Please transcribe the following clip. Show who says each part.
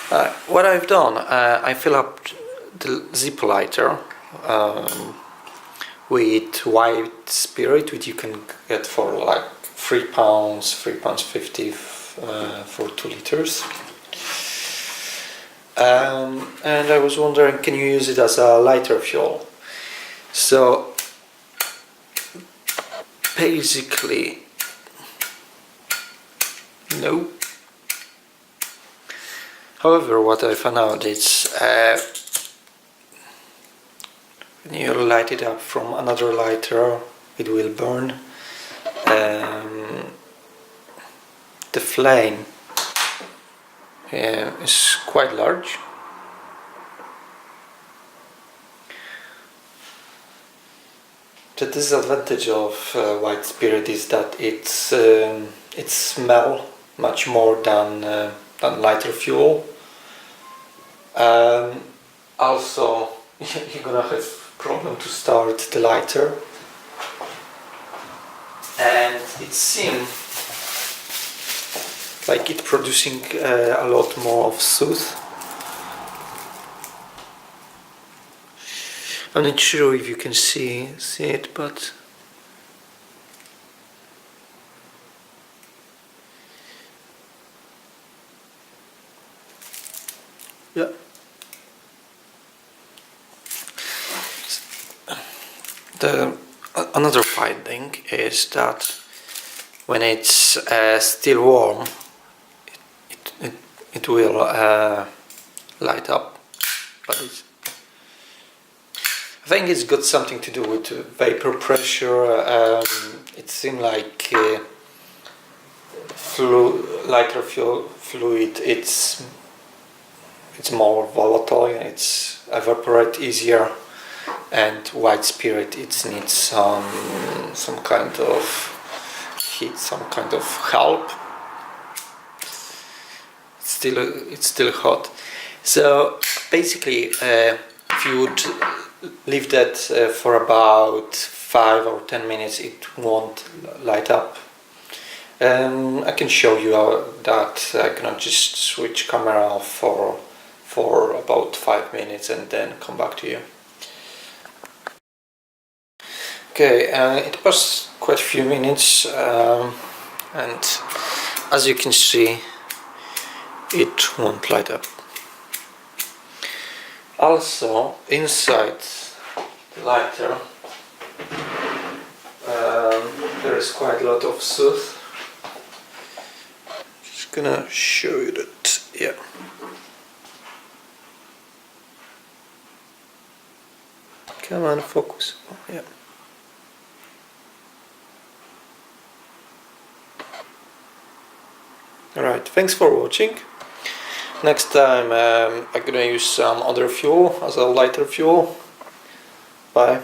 Speaker 1: What I've done, I fill up the Zippo lighter with white spirit, which you can get for like £3, £3.50 for 2 liters. And I was wondering, can you use it as a lighter fuel? So basically, no. However, what I found out is when you light it up from another lighter, it will burn. The flame is quite large. The disadvantage of white spirit is that it smells much more than lighter fuel. Also, you're gonna have problem to start the lighter, and it seems like it's producing a lot more of soot. I'm not sure if you can see it, but yeah. Another finding is that when it's still warm, it will light up, but I think it's got something to do with vapor pressure. It seems like lighter fuel fluid, it's more volatile, it's evaporate easier, and white spirit, it needs some kind of heat, some kind of help. It's still hot. So basically, if you would leave that for about 5 or 10 minutes, it won't light up. I can show you that. I can just switch camera off for about 5 minutes and then come back to you. Okay, it passed quite a few minutes, and as you can see, it won't light up. Also, inside the lighter there is quite a lot of soot. Just gonna show you that. Yeah. Come on, focus. Yeah. Alright, thanks for watching. Next time I'm gonna use some other fuel as a lighter fuel. Bye.